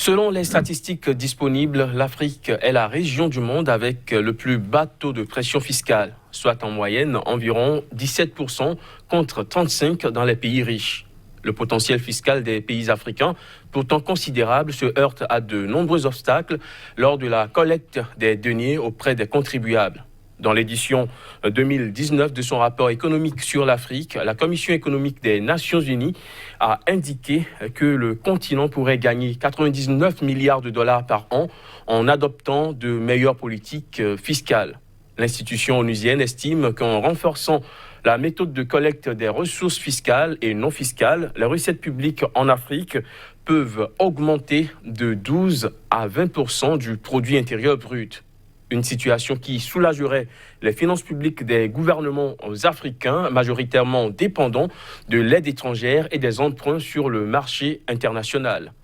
Selon les statistiques disponibles, l'Afrique est la région du monde avec le plus bas taux de pression fiscale, soit en moyenne environ 17% contre 35% dans les pays riches. Le potentiel fiscal des pays africains, pourtant considérable, se heurte à de nombreux obstacles lors de la collecte des deniers auprès des contribuables. Dans l'édition 2019 de son rapport économique sur l'Afrique, la Commission économique des Nations Unies a indiqué que le continent pourrait gagner 99 milliards de dollars par an en adoptant de meilleures politiques fiscales. L'institution onusienne estime qu'en renforçant la méthode de collecte des ressources fiscales et non fiscales, les recettes publiques en Afrique peuvent augmenter de 12 à 20% du produit intérieur brut. Une situation qui soulagerait les finances publiques des gouvernements africains, majoritairement dépendants de l'aide étrangère et des emprunts sur le marché international.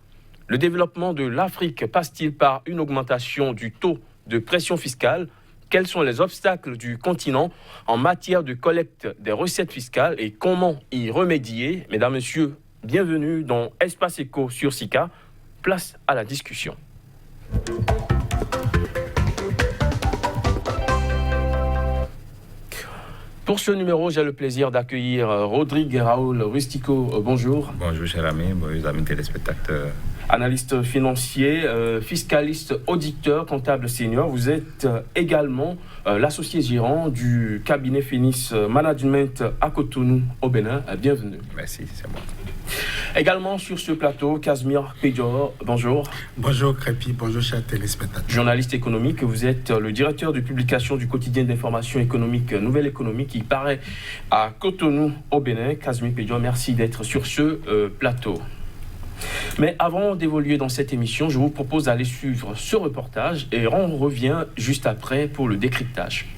Le développement de l'Afrique passe-t-il par une augmentation du taux de pression fiscale ? Quels sont les obstacles du continent en matière de collecte des recettes fiscales et comment y remédier ? Mesdames, Messieurs, bienvenue dans Espace Éco sur SICA. Place à la discussion. Pour ce numéro, j'ai le plaisir d'accueillir Rodrigue Raoul Rustico. Bonjour. Bonjour, cher ami. Bonjour, amis téléspectateurs. Analyste financier, fiscaliste, auditeur, comptable senior. Vous êtes également l'associé gérant du cabinet Finis Management à Cotonou, au Bénin. Bienvenue. Merci, c'est moi. Également sur ce plateau, Casimir Pédior, bonjour. Bonjour Crépi, bonjour chers téléspectateurs. Journaliste économique, vous êtes le directeur de publication du quotidien d'information économique Nouvelle Économie qui paraît à Cotonou au Bénin. Casimir Pédior, merci d'être sur ce plateau. Mais avant d'évoluer dans cette émission, je vous propose d'aller suivre ce reportage et on revient juste après pour le décryptage.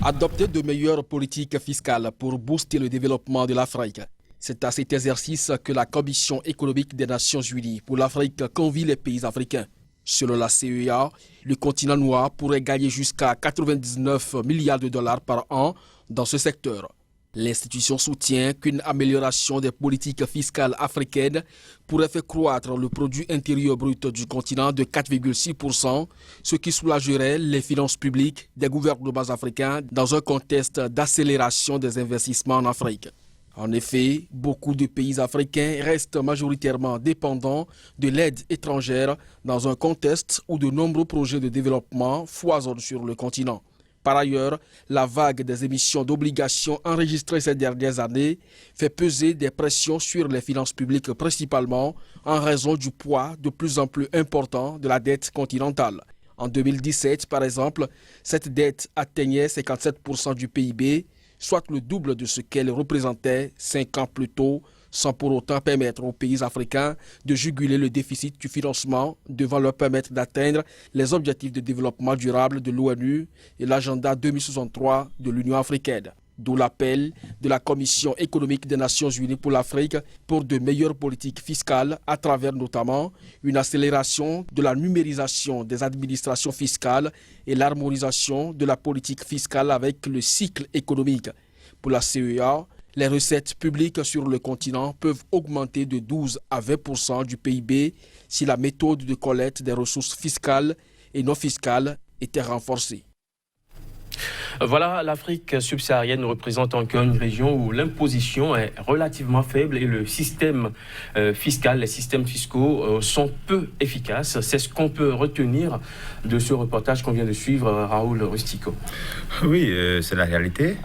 Adopter de meilleures politiques fiscales pour booster le développement de l'Afrique. C'est à cet exercice que la Commission économique des Nations Unies pour l'Afrique convie les pays africains. Selon la CEA, le continent noir pourrait gagner jusqu'à 99 milliards de dollars par an dans ce secteur. L'institution soutient qu'une amélioration des politiques fiscales africaines pourrait faire croître le produit intérieur brut du continent de 4,6%, ce qui soulagerait les finances publiques des gouvernements africains dans un contexte d'accélération des investissements en Afrique. En effet, beaucoup de pays africains restent majoritairement dépendants de l'aide étrangère dans un contexte où de nombreux projets de développement foisonnent sur le continent. Par ailleurs, la vague des émissions d'obligations enregistrées ces dernières années fait peser des pressions sur les finances publiques principalement en raison du poids de plus en plus important de la dette continentale. En 2017, par exemple, cette dette atteignait 57% du PIB, soit le double de ce qu'elle représentait 5 ans plus tôt, sans pour autant permettre aux pays africains de juguler le déficit du financement devant leur permettre d'atteindre les objectifs de développement durable de l'ONU et l'agenda 2063 de l'Union africaine. D'où l'appel de la Commission économique des Nations Unies pour l'Afrique pour de meilleures politiques fiscales à travers notamment une accélération de la numérisation des administrations fiscales et l'harmonisation de la politique fiscale avec le cycle économique. Pour la CEA, les recettes publiques sur le continent peuvent augmenter de 12 à 20% du PIB si la méthode de collecte des ressources fiscales et non fiscales était renforcée. Voilà, l'Afrique subsaharienne représente encore une région où l'imposition est relativement faible et le système fiscal, les systèmes fiscaux sont peu efficaces. C'est ce qu'on peut retenir de ce reportage qu'on vient de suivre, Raoul Rustico. Oui, c'est la réalité.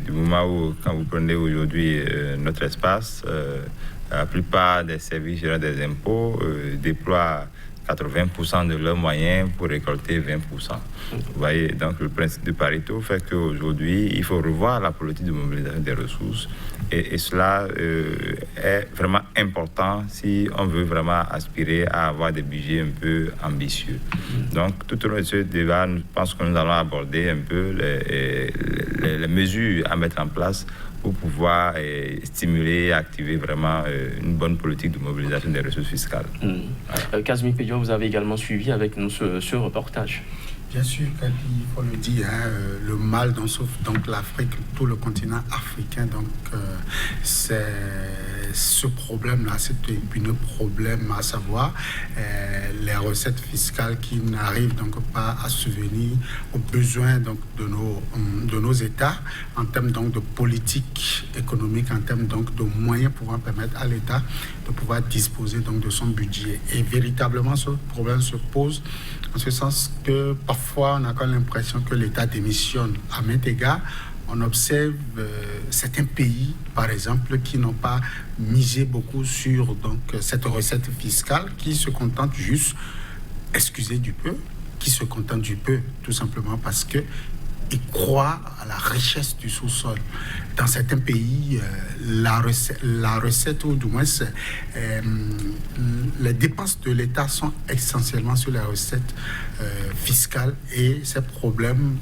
Du moment où, quand vous prenez aujourd'hui notre espace, la plupart des services gérants des impôts déploient 80% de leurs moyens pour récolter 20%. Vous voyez, donc le principe de Pareto fait qu'aujourd'hui, il faut revoir la politique de mobilisation des ressources et cela est vraiment important si on veut vraiment aspirer à avoir des budgets un peu ambitieux. Donc, tout au long de ce débat, je pense que nous allons aborder un peu les mesures à mettre en place pour pouvoir stimuler et activer vraiment une bonne politique de mobilisation des ressources fiscales. Casimir Pédior, vous avez également suivi avec nous ce reportage. Bien sûr, il faut le dire, le mal dont souffre donc l'Afrique, tout le continent africain, donc c'est ce problème-là, cet épineux problème, à savoir les recettes fiscales qui n'arrivent donc pas à subvenir aux besoins donc, de nos États en termes donc, de politique économique, en termes donc, de moyens pouvant permettre à l'État de pouvoir disposer donc, de son budget. Et véritablement, ce problème se pose en ce sens que parfois on a quand même l'impression que l'État démissionne à maints égards. On observe certains pays, par exemple, qui n'ont pas misé beaucoup sur donc, cette recette fiscale, qui se contentent juste, excusez du peu, qui se contentent du peu, tout simplement parce que ils croient à la richesse du sous-sol. Dans certains pays, la recette, ou du moins les dépenses de l'État sont essentiellement sur les recettes fiscales et ces problèmes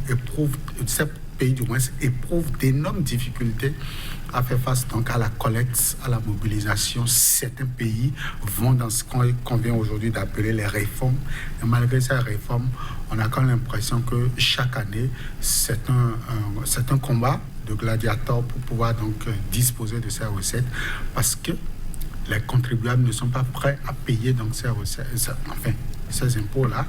pays du moins éprouvent d'énormes difficultés à faire face donc à la collecte, à la mobilisation. Certains pays vont dans ce qu'on vient aujourd'hui d'appeler les réformes. Et malgré ces réformes, on a quand même l'impression que chaque année, c'est un combat de gladiateurs pour pouvoir donc disposer de ces recettes parce que les contribuables ne sont pas prêts à payer donc ces recettes, ces impôts-là.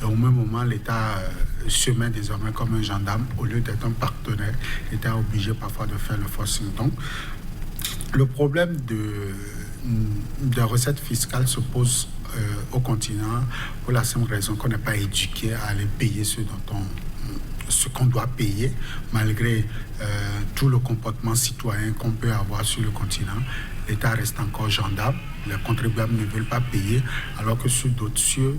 Et au même moment, l'État se met désormais comme un gendarme au lieu d'être un partenaire. L'État est obligé parfois de faire le forcing. Donc, le problème de recettes fiscales se pose au continent pour la simple raison qu'on n'est pas éduqué à aller payer ce qu'on doit payer, malgré tout le comportement citoyen qu'on peut avoir sur le continent. L'État reste encore gendarme, les contribuables ne veulent pas payer, alors que sur d'autres cieux,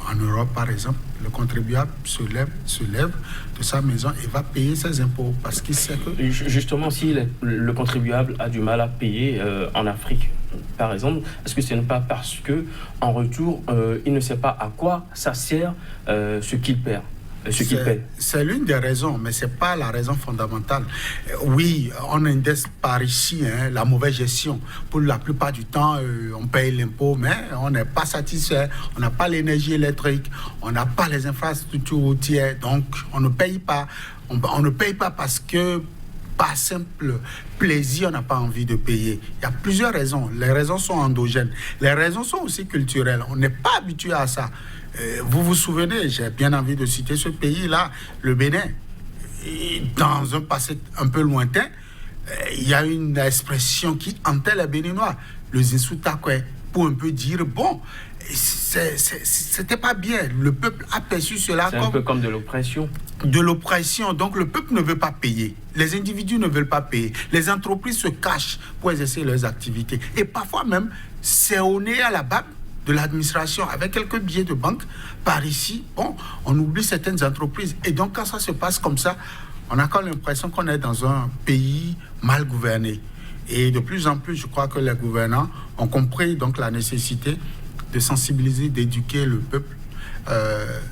en Europe par exemple, le contribuable se lève de sa maison et va payer ses impôts parce qu'il sait que... Justement, si le contribuable a du mal à payer en Afrique, par exemple, est-ce que ce n'est pas parce qu'en retour, il ne sait pas à quoi ça sert ce qu'il perd? C'est l'une des raisons, mais ce n'est pas la raison fondamentale. Oui, on indexe par ici la mauvaise gestion. Pour la plupart du temps, on paye l'impôt, mais on n'est pas satisfait. On n'a pas l'énergie électrique, on n'a pas les infrastructures routières, donc on ne paye pas. On ne paye pas parce que par simple plaisir, on n'a pas envie de payer. Il y a plusieurs raisons. Les raisons sont endogènes. Les raisons sont aussi culturelles. On n'est pas habitué à ça. Vous vous souvenez, j'ai bien envie de citer ce pays-là, le Bénin. Et dans un passé un peu lointain, il y a une expression qui hantait les Béninois, le zinsoutakwe, pour un peu dire, bon, c'était pas bien. Le peuple a perçu cela comme... C'est un peu comme de l'oppression. De l'oppression. Donc le peuple ne veut pas payer. Les individus ne veulent pas payer. Les entreprises se cachent pour exercer leurs activités. Et parfois même, c'est au nez à la bague de l'administration, avec quelques billets de banque, par ici, bon, on oublie certaines entreprises. Et donc, quand ça se passe comme ça, on a quand même l'impression qu'on est dans un pays mal gouverné. Et de plus en plus, je crois que les gouvernants ont compris donc la nécessité de sensibiliser, d'éduquer le peuple,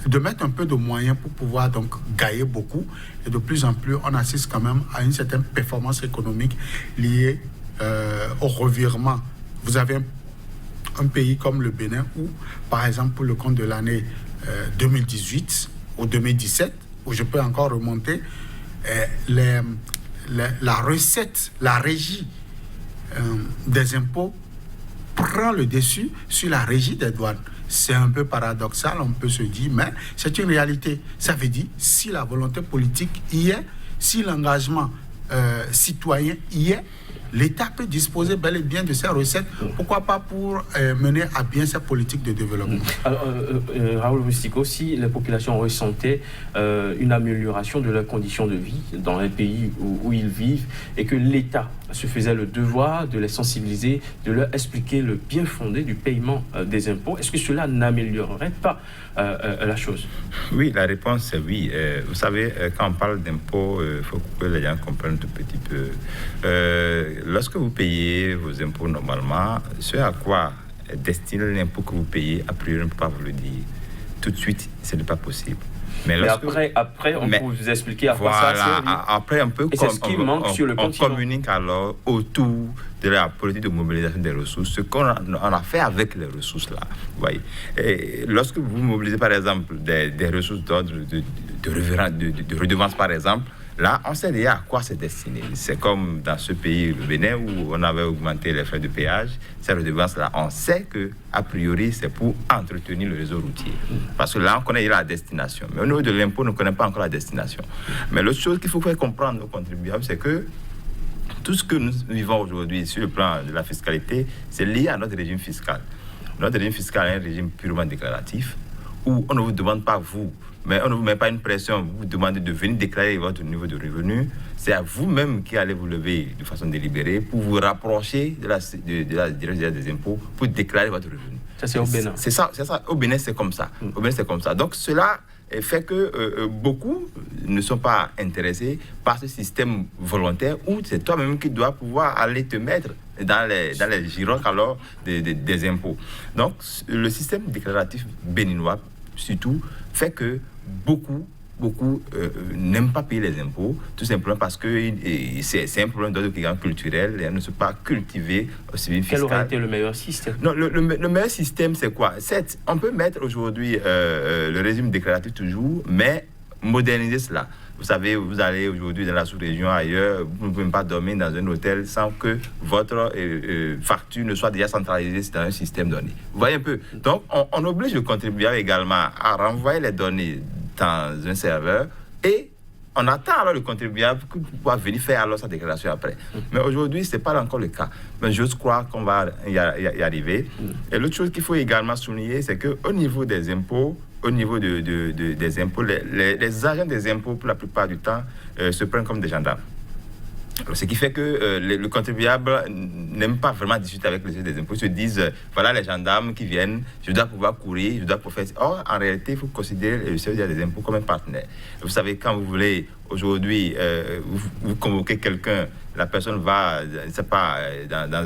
de mettre un peu de moyens pour pouvoir donc gagner beaucoup. Et de plus en plus, on assiste quand même à une certaine performance économique liée au revirement. Vous avez un pays comme le Bénin où, par exemple, pour le compte de l'année 2018 ou 2017, où je peux encore remonter, la recette, la régie des impôts prend le dessus sur la régie des douanes. C'est un peu paradoxal, on peut se dire, mais c'est une réalité. Ça veut dire, si la volonté politique y est, si l'engagement citoyen y est, l'État peut disposer bel et bien de ces recettes. Pourquoi pas pour mener à bien sa politique de développement. Alors, Raoul Rustico, si les populations ressentaient une amélioration de leurs conditions de vie dans les pays où ils vivent et que l'État se faisait le devoir de les sensibiliser, de leur expliquer le bien fondé du paiement des impôts, est-ce que cela n'améliorerait pas la chose? Oui, la réponse est oui. Vous savez, quand on parle d'impôts, il faut que les gens comprennent un tout petit peu. Lorsque vous payez vos impôts normalement, ce à quoi est destiné l'impôt que vous payez, a priori, on ne peut pas vous le dire. Tout de suite, ce n'est pas possible. Mais après, on peut vous expliquer à quoi ça sert. Après, un peu et c'est ce qui manque sur le continent. On communique alors autour de la politique de mobilisation des ressources, ce qu'on a fait avec les ressources là. Vous voyez. Et lorsque vous mobilisez par exemple des ressources d'ordre de redevance par exemple, Là, on sait déjà à quoi c'est destiné. C'est comme dans ce pays, le Bénin, où on avait augmenté les frais de péage. Ces redevances-là, on sait que a priori, c'est pour entretenir le réseau routier. Parce que là, on connaît la destination. Mais au niveau de l'impôt, on ne connaît pas encore la destination. Mais l'autre chose qu'il faut faire comprendre aux contribuables, c'est que tout ce que nous vivons aujourd'hui sur le plan de la fiscalité, c'est lié à notre régime fiscal. Notre régime fiscal est un régime purement déclaratif, où on ne vous demande pas vous, mais on ne vous met pas une pression, vous demandez de venir déclarer votre niveau de revenu. C'est à vous-même qui allez vous lever de façon délibérée pour vous rapprocher de la direction des impôts pour déclarer votre revenu. Ça, c'est au Bénin. C'est ça. Au Bénin, c'est comme ça. Au Bénin, c'est comme ça. Donc, cela fait que beaucoup ne sont pas intéressés par ce système volontaire où c'est toi-même qui dois pouvoir aller te mettre dans les gironques alors des impôts. Donc, le système déclaratif béninois, surtout, fait que beaucoup n'aiment pas payer les impôts, tout simplement parce que c'est un problème d'ordre culturel, et ne sont pas cultivés au civil fiscal. Quel aurait été le meilleur système? Non, le meilleur système, c'est quoi? On peut mettre aujourd'hui le régime déclaratif toujours, mais moderniser cela. Vous savez, vous allez aujourd'hui dans la sous-région, ailleurs, vous ne pouvez pas dormir dans un hôtel sans que votre facture ne soit déjà centralisée dans un système donné. Vous voyez un peu? Donc, on oblige le contribuable également à renvoyer les données dans un serveur et on attend alors le contribuable pour pouvoir venir faire alors sa déclaration après. Mais aujourd'hui, ce n'est pas encore le cas. Mais j'ose croire qu'on va y arriver. Et l'autre chose qu'il faut également souligner, c'est qu'au niveau des impôts, des impôts, les agents des impôts, pour la plupart du temps, se prennent comme des gendarmes. Ce qui fait que le contribuable n'aime pas vraiment discuter avec les agents des impôts. Ils se disent, voilà les gendarmes qui viennent, je dois pouvoir courir, je dois pouvoir faire... Or, en réalité, il faut considérer le service des impôts comme un partenaire. Vous savez, quand vous voulez, aujourd'hui, vous convoquez quelqu'un, la personne va, je ne sais pas, dans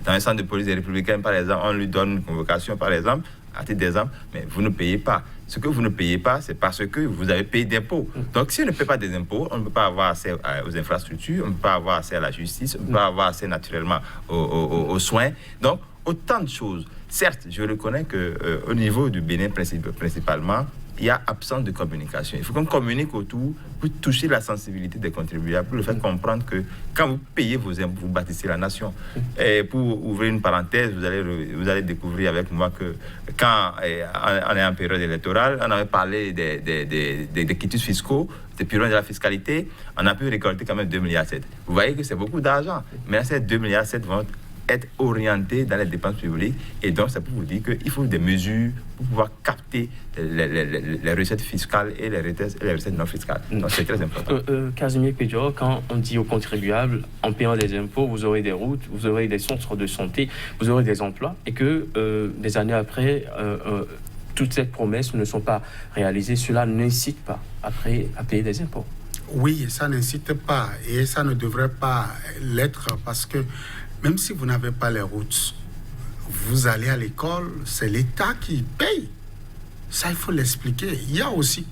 un centre de police des Républicains, par exemple, on lui donne une convocation, par exemple, à titre d'exemple, mais vous ne payez pas. Ce que vous ne payez pas, c'est parce que vous avez payé d'impôts. Donc, si on ne paie pas des impôts, on ne peut pas avoir accès aux infrastructures, on ne peut pas avoir accès à la justice, on ne peut pas avoir accès naturellement aux soins. Donc, autant de choses. Certes, je reconnais qu'au niveau du Bénin principalement, il y a absence de communication. Il faut qu'on communique autour pour toucher la sensibilité des contribuables, pour le faire comprendre que quand vous payez vos impôts, vous bâtissez la nation. Et pour ouvrir une parenthèse, vous allez découvrir avec moi que quand on est en période électorale, on avait parlé des quitus fiscaux, des purement de la fiscalité, on a pu récolter quand même 2,7 milliards. Vous voyez que c'est beaucoup d'argent. Mais ces 2,7 milliards vont être orientés dans les dépenses publiques, et donc c'est pour vous dire qu'il faut des mesures pour pouvoir capter les recettes fiscales et les recettes non fiscales. Donc c'est très important. Casimir Pédior, quand on dit aux contribuables, en payant des impôts, vous aurez des routes, vous aurez des centres de santé, vous aurez des emplois, et que des années après, toutes ces promesses ne sont pas réalisées, cela n'incite pas après à payer des impôts. Oui, ça n'incite pas, et ça ne devrait pas l'être, parce que même si vous n'avez pas les routes, vous allez à l'école, c'est l'État qui paye. Ça, il faut l'expliquer. Il y a aussi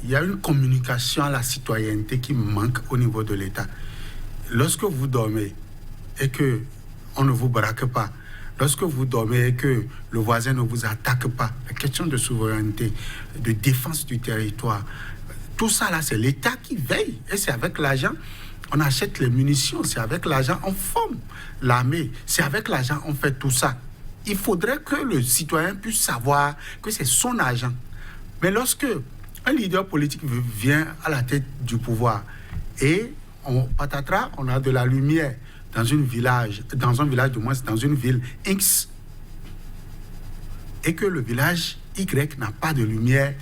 il y a une communication à la citoyenneté qui manque au niveau de l'État. Lorsque vous dormez et qu'on ne vous braque pas, lorsque vous dormez et que le voisin ne vous attaque pas, la question de souveraineté, de défense du territoire, tout ça là, c'est l'État qui veille. Et c'est avec l'argent on achète les munitions, c'est avec l'argent on forme l'armée, c'est avec l'argent on fait tout ça. Il faudrait que le citoyen puisse savoir que c'est son argent. Mais lorsque un leader politique vient à la tête du pouvoir et patatras, on a de la lumière dans un village du moins, dans une ville X, et que le village Y n'a pas de lumière,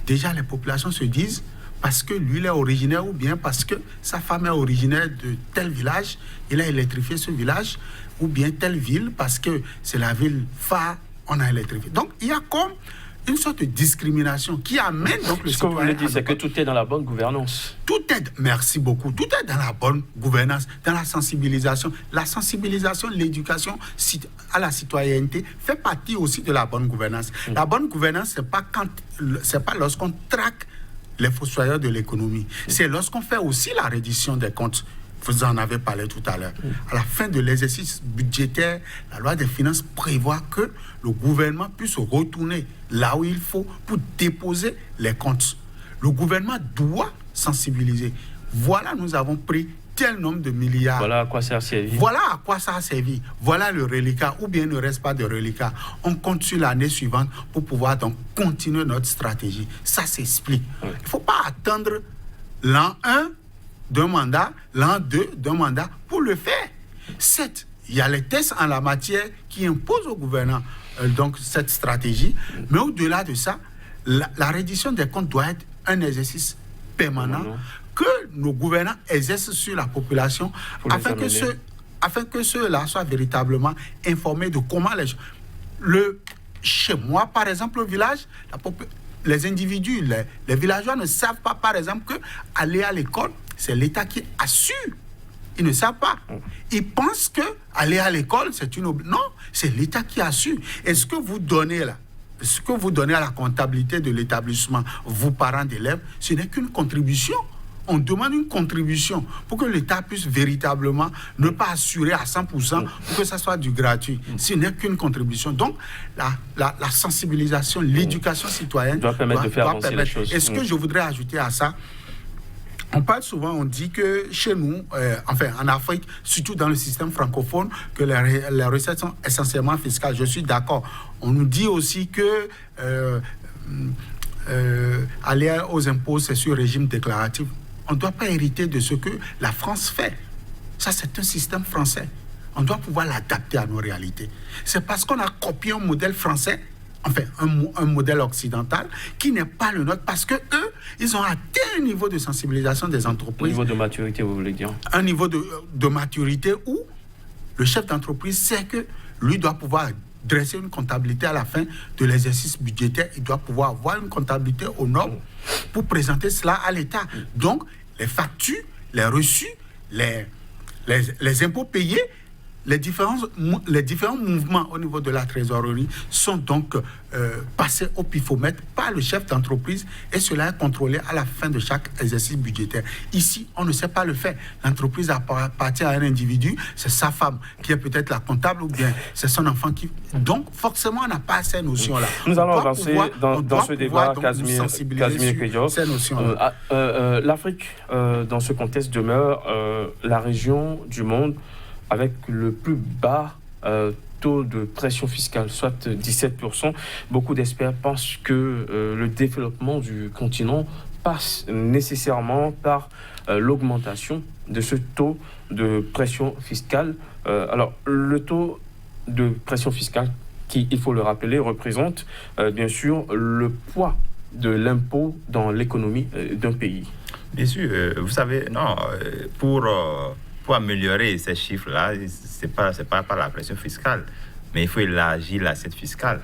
déjà les populations se disent, parce que lui il est originaire ou bien parce que sa femme est originaire de tel village, il a électrifié ce village, ou bien telle ville parce que c'est la ville phare, on a électrifié. Donc il y a comme une sorte de discrimination qui amène donc le citoyen... Ce que vous voulez dire, c'est que tout est dans la bonne gouvernance. Tout est, merci beaucoup, tout est dans la bonne gouvernance, dans la sensibilisation. La sensibilisation, l'éducation à la citoyenneté fait partie aussi de la bonne gouvernance. La bonne gouvernance, c'est pas lorsqu'on traque les fossoyeurs de l'économie. C'est lorsqu'on fait aussi la reddition des comptes. Vous en avez parlé tout à l'heure. À la fin de l'exercice budgétaire, la loi des finances prévoit que le gouvernement puisse retourner là où il faut pour déposer les comptes. Le gouvernement doit sensibiliser. Voilà, nous avons pris tel nombre de milliards. Voilà à quoi ça a servi. Voilà à quoi ça a servi. Voilà le reliquat, ou bien il ne reste pas de reliquat. On compte sur l'année suivante pour pouvoir donc continuer notre stratégie. Ça s'explique. Il ne faut pas attendre l'an 1 d'un mandat, l'an 2 d'un mandat pour le faire. Certes, il y a les tests en la matière qui imposent au gouvernement donc cette stratégie, mais au-delà de ça, la reddition des comptes doit être un exercice permanent que nos gouvernants exercent sur la population afin que ceux-là soient véritablement informés de comment les choses. Chez moi, par exemple, au village, les individus, les villageois ne savent pas, par exemple, qu'aller à l'école, c'est l'État qui assure. Ils ne savent pas. Ils pensent qu'aller à l'école, c'est une obligation. Non, c'est l'État qui assure. Et ce que vous donnez là, ce que vous donnez à la comptabilité de l'établissement, vous parents d'élèves, ce n'est qu'une contribution. On demande une contribution pour que l'État puisse véritablement ne pas assurer à 100% pour que ça soit du gratuit. Ce n'est qu'une contribution. Donc, la sensibilisation, l'éducation citoyenne doit permettre de faire avancer les choses. Et ce que je voudrais ajouter à ça, on parle souvent, on dit que chez nous, enfin en Afrique, surtout dans le système francophone, que les recettes sont essentiellement fiscales. Je suis d'accord. On nous dit aussi que aller aux impôts, c'est sur régime déclaratif. On ne doit pas hériter de ce que la France fait. Ça, c'est un système français. On doit pouvoir l'adapter à nos réalités. C'est parce qu'on a copié un modèle français, enfin un modèle occidental, qui n'est pas le nôtre, parce que eux, ils ont atteint un niveau de sensibilisation des entreprises. Un niveau de maturité, vous voulez dire? Un niveau de maturité où le chef d'entreprise sait que lui doit pouvoir dresser une comptabilité à la fin de l'exercice budgétaire. Il doit pouvoir avoir une comptabilité aux normes pour présenter cela à l'État. Donc, les factures, les reçus, les impôts payés, les différents mouvements au niveau de la trésorerie sont donc passés au pifomètre par le chef d'entreprise et cela est contrôlé à la fin de chaque exercice budgétaire. Ici, on ne sait pas le faire. L'entreprise appartient à un individu, c'est sa femme qui est peut-être la comptable ou bien c'est son enfant qui... Donc, forcément, on n'a pas ces notions-là. Nous allons avancer dans ce débat, Casimir Kejos. Ces notions-là. L'Afrique, dans ce contexte, demeure la région du monde avec le plus bas taux de pression fiscale, soit 17%. Beaucoup d'experts pensent que le développement du continent passe nécessairement par l'augmentation de ce taux de pression fiscale. Alors, le taux de pression fiscale, qui, il faut le rappeler, représente bien sûr le poids de l'impôt dans l'économie d'un pays. Bien sûr, vous savez, non, pour améliorer ces chiffres-là, ce n'est pas par la pression fiscale, mais il faut élargir l'assiette fiscale.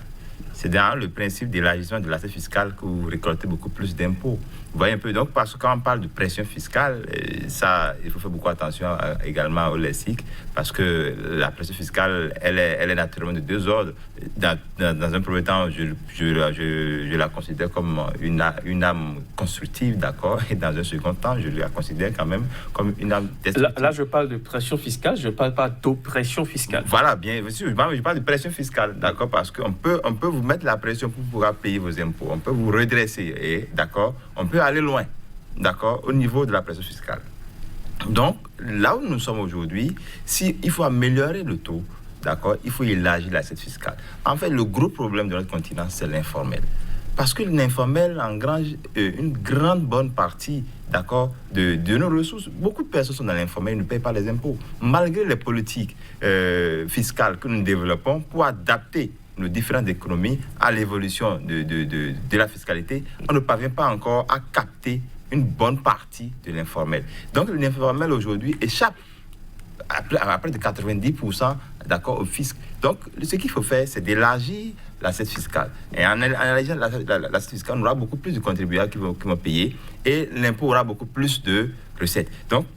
C'est dans le principe d'élargissement de l'assiette fiscale que vous récoltez beaucoup plus d'impôts. Vous voyez un peu, donc, parce que quand on parle de pression fiscale, ça, il faut faire beaucoup attention également au lexique, parce que la pression fiscale, elle est naturellement de deux ordres. Dans un premier temps, je la considère comme une âme constructive, d'accord, et dans un second temps, je la considère quand même comme une âme destructive. Là, je parle de pression fiscale, je ne parle pas d'oppression fiscale. Voilà, bien sûr, je parle de pression fiscale, d'accord, parce qu'on peut vous mettre la pression pour pouvoir payer vos impôts, on peut vous redresser, et d'accord, on peut aller loin, d'accord, au niveau de la pression fiscale. Donc, là où nous sommes aujourd'hui, il faut améliorer le taux, d'accord, il faut élargir l'assiette fiscale. En fait, le gros problème de notre continent, c'est l'informel. Parce que l'informel engrange une grande bonne partie, d'accord, de nos ressources. Beaucoup de personnes sont dans l'informel et ne payent pas les impôts. Malgré les politiques fiscales que nous développons pour adapter nos différentes économies à l'évolution de la fiscalité, on ne parvient pas encore à capter une bonne partie de l'informel. Donc l'informel aujourd'hui échappe à près de 90%, d'accord, au fisc. Donc ce qu'il faut faire, c'est d'élargir l'assiette fiscale. Et en élargissant l'assiette fiscale, on aura beaucoup plus de contribuables qui vont payer et l'impôt aura beaucoup plus de recettes. Donc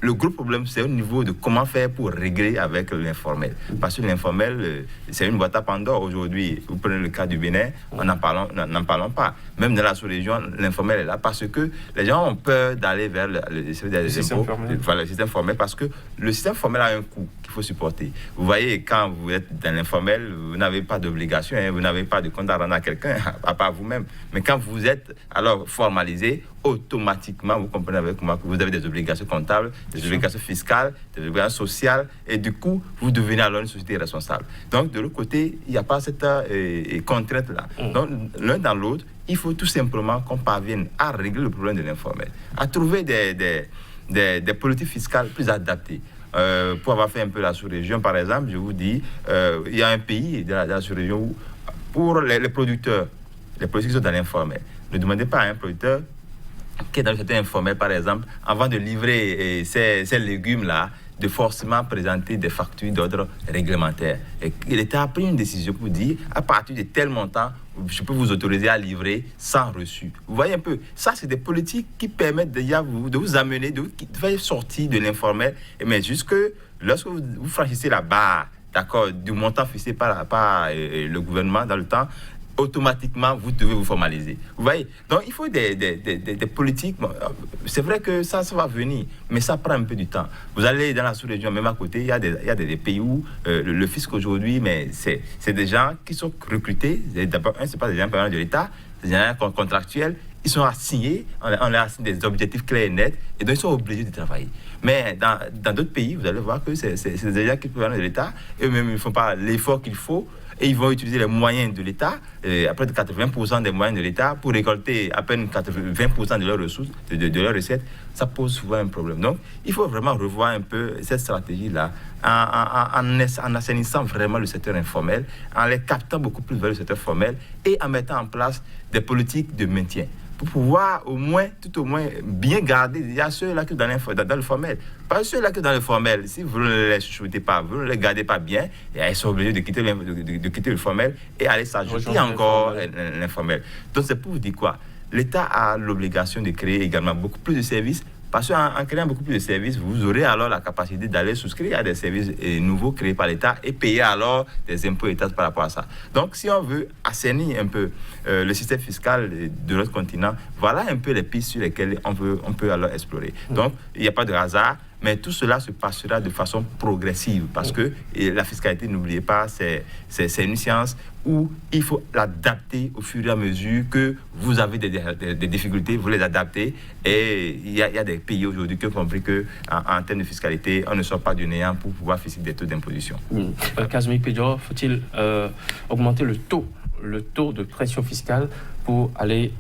le gros problème, c'est au niveau de comment faire pour régler avec l'informel. Parce que l'informel, c'est une boîte à Pandore aujourd'hui. Vous prenez le cas du Bénin, on n'en parlons pas. Même dans la sous-région, l'informel est là parce que les gens ont peur d'aller vers le système formel. Voilà, le système formel, parce que le système formel a un coût qu'il faut supporter. Vous voyez, quand vous êtes dans l'informel, vous n'avez pas d'obligation, hein, vous n'avez pas de compte à rendre à quelqu'un, à part vous-même. Mais quand vous êtes alors formalisé, automatiquement, vous comprenez avec moi que vous avez des obligations comptables, des obligations fiscales, des obligations sociales, et du coup, vous devenez alors une société responsable. Donc, de l'autre côté, il n'y a pas cette contrainte-là. Donc, l'un dans l'autre, il faut tout simplement qu'on parvienne à régler le problème de l'informel, à trouver des politiques fiscales plus adaptées. Pour avoir fait un peu la sous-région, par exemple, je vous dis, il y a un pays de la sous-région où, pour les producteurs, les politiques sont dans l'informel. Ne demandez pas à un producteur qui est dans le secteur informel, par exemple, avant de livrer ces légumes-là, de forcément présenter des factures d'ordre réglementaire. Et l'État a pris une décision pour dire, à partir de tel montant, je peux vous autoriser à livrer sans reçu. Vous voyez un peu, ça c'est des politiques qui permettent déjà de vous amener, de faire sortir de l'informel, mais jusque lorsque vous franchissez la barre, d'accord, du montant fixé par le gouvernement dans le temps, automatiquement, vous devez vous formaliser. Vous voyez? Donc, il faut des politiques. C'est vrai que ça va venir, mais ça prend un peu du temps. Vous allez dans la sous-région, même à côté, il y a des pays où le fisc aujourd'hui, mais c'est des gens qui sont recrutés. D'abord, ce n'est pas des gens de l'État, c'est des gens contractuels. Ils sont assignés, on leur assigne des objectifs clairs et nets, et donc ils sont obligés de travailler. Mais dans d'autres pays, vous allez voir que c'est des gens qui proviennent de l'État, et eux-mêmes, ils ne font pas l'effort qu'il faut, et ils vont utiliser les moyens de l'État, à près de 80% des moyens de l'État, pour récolter à peine 20% de leurs ressources, de leurs recettes. Ça pose souvent un problème. Donc, il faut vraiment revoir un peu cette stratégie-là, en assainissant vraiment le secteur informel, en les captant beaucoup plus vers le secteur formel, et en mettant en place des politiques de maintien, pour pouvoir tout au moins bien garder déjà ceux-là qui sont dans le formel. Pas ceux-là qui sont dans le formel, si vous ne les chouchoutez pas, vous ne les gardez pas bien, et ils sont obligés de quitter le formel et aller s'ajouter encore l'informel. Donc c'est pour vous dire quoi? L'État a l'obligation de créer également beaucoup plus de services, parce qu'en créant beaucoup plus de services, vous aurez alors la capacité d'aller souscrire à des services nouveaux créés par l'État et payer alors des impôts État par rapport à ça. Donc, si on veut assainir un peu le système fiscal de notre continent, voilà un peu les pistes sur lesquelles on peut alors explorer. Donc, il n'y a pas de hasard, mais tout cela se passera de façon progressive, parce que la fiscalité, n'oubliez pas, c'est une science où il faut l'adapter au fur et à mesure que vous avez des difficultés, vous les adaptez. Et il y a des pays aujourd'hui qui ont compris qu'en termes de fiscalité, on ne sort pas du néant pour pouvoir fixer des taux d'imposition. Casimir Pédior, faut-il augmenter le taux de pression fiscale pour aller